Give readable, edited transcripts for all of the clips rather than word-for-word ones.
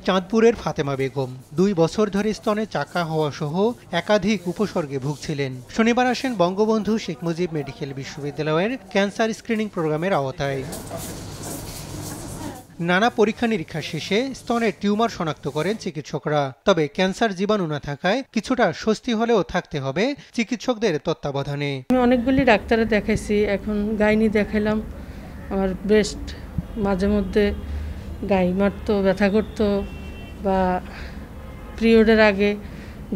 চাঁদপুরের ফাতেমা বেগম 2 বছর ধরে স্তনে চাকা হওয়া সহ একাধিক উপসর্গে ভুগছিলেন। শনিবার আসেন বঙ্গবন্ধু শেখ মুজিব মেডিকেল বিশ্ববিদ্যালয়ের ক্যান্সার স্ক্রিনিং প্রোগ্রামের আওতায়। নানা পরীক্ষা নিরীক্ষা শেষে স্তনের টিউমার শনাক্ত করেন চিকিৎসকরা। তবে ক্যান্সার জীবাণু না থাকায় কিছুটা স্বস্তি হলেও থাকতে হবে চিকিৎসকদের তত্ত্বাবধানে। আমি অনেকগুলি ডাক্তারে দেখাইছি, এখন গাইনি দেখাইলাম। আমার ব্রেস্ট মাঝে মধ্যে গাই মারতো, ব্যথা করতো বা পিরিয়ডের আগে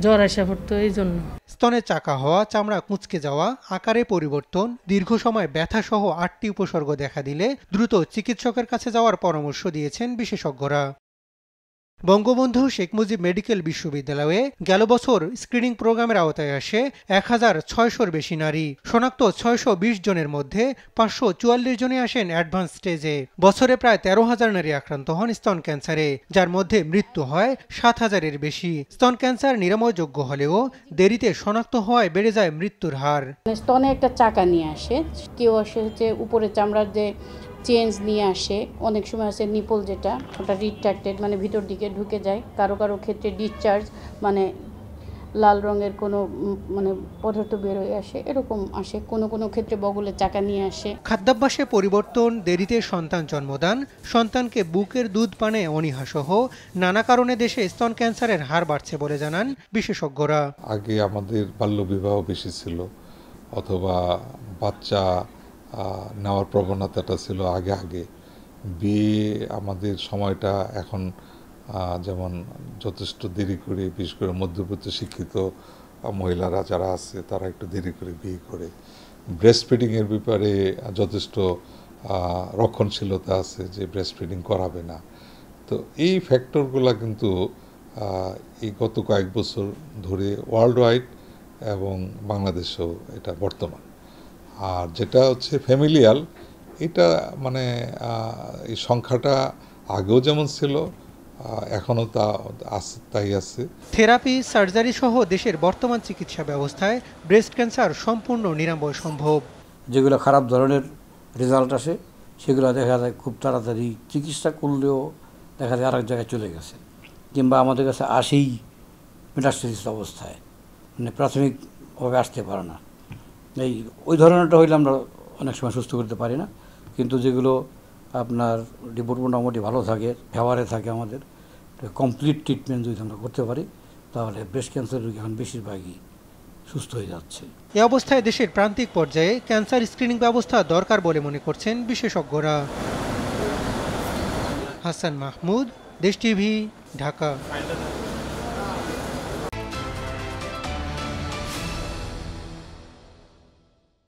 জ্বর আসা পড়তো। এই জন্য স্তনে চাকা হওয়া, চামড়া কুঁচকে যাওয়া, আকারে পরিবর্তন, দীর্ঘ সময় ব্যথা সহ 8টি উপসর্গ দেখা দিলে দ্রুত চিকিৎসকের কাছে যাওয়ার পরামর্শ দিয়েছেন বিশেষজ্ঞরা। বঙ্গবন্ধু শেখ মুজিব মেডিকেল বিশ্ববিদ্যালয়ে গেল বছর স্ক্রিনিং প্রোগ্রামের আওতায় আসে 1600-র বেশি নারী। শনাক্ত 620 জনের মধ্যে 544 জনই আসেন অ্যাডভান্স স্টেজে। বছরে প্রায় 13,000 নারী আক্রান্ত হন স্তন ক্যান্সারে, যার মধ্যে মৃত্যু হয় 7,000-এর বেশি। স্তন ক্যান্সার নিরাময়যোগ্য হলেও দেরিতে শনাক্ত হওয়ায় বেড়ে যায় মৃত্যুর হার। স্তনে একটা চাকা নিয়ে আসে, কেউ আসে হচ্ছে উপরে চামড়ার যে চেঞ্জ নিয়ে আসে, অনেক সময় আছে নিপল যেটা ওটা রিট্রাক্টেড মানে ভিতর দিকে ঢুকে যায়, কারো কারো ক্ষেত্রে ডিসচার্জ মানে লাল রঙের কোনো মানে পদার্থ বেরোয় আসে, এরকম আসে। কোনো কোনো ক্ষেত্রে বগলের চাকা নিয়ে আসে। খাদ্যাভ্যাসে পরিবর্তন, দেরিতে সন্তান জন্মদান, সন্তানকে বুকের দুধ পানে অনীহা সহ নানা কারণে দেশে স্তন ক্যান্সারের হার বাড়ছে বলে জানান বিশেষজ্ঞরা। আগে আমাদের বাল্যবিবাহ বেশি ছিল, অথবা বাচ্চা নেওয়ার প্রবণতাটা ছিল আগে। বিয়ে আমাদের সময়টা এখন যেমন যথেষ্ট দেরি করে, বিশেষ করে মধ্যবিত্ত শিক্ষিত মহিলারা যারা আছে তারা একটু দেরি করে বিয়ে করে। ব্রেস্ট ফিডিংয়ের ব্যাপারে যথেষ্ট রক্ষণশীলতা আছে যে ব্রেস্ট ফিডিং করাবে না। তো এই ফ্যাক্টরগুলো কিন্তু এই গত কয়েক বছর ধরে ওয়ার্ল্ড ওয়াইড এবং বাংলাদেশেও এটা বর্তমান। আর যেটা হচ্ছে ফ্যামিলিয়াল, এটা মানে এই সংখ্যাটা আগেও যেমন ছিল এখনও তাই আছে। থেরাপি, সার্জারি সহ দেশের বর্তমান চিকিৎসা ব্যবস্থায় ব্রেস্ট ক্যান্সার সম্পূর্ণ নিরাময় সম্ভব। যেগুলো খারাপ ধরনের রেজাল্ট আসে সেগুলো দেখা যায় খুব তাড়াতাড়ি চিকিৎসা করলেও দেখা যায় আরেক জায়গায় চলে গেছে, কিংবা আমাদের কাছে আসেই মেটাস্টেসিস অবস্থায়, মানে প্রাথমিকভাবে আসতে পারে না। ওই ধরনেরটা হইলে আমরা অনেক সময় সুস্থ করতে পারি না, কিন্তু যেগুলো আপনার রিপোর্ট মোটামুটি ভালো থাকে, ফেভারে থাকে, আমাদের কমপ্লিট ট্রিটমেন্ট যদি আমরা করতে পারি তাহলে ব্রেস্ট ক্যান্সার রোগী এখন বেশিরভাগই সুস্থ হয়ে যাচ্ছে। এ অবস্থায় দেশের প্রান্তিক পর্যায়ে ক্যান্সার স্ক্রিনিং ব্যবস্থা দরকার বলে মনে করছেন বিশেষজ্ঞরা। হাসান মাহমুদ, দেশ টিভি, ঢাকা।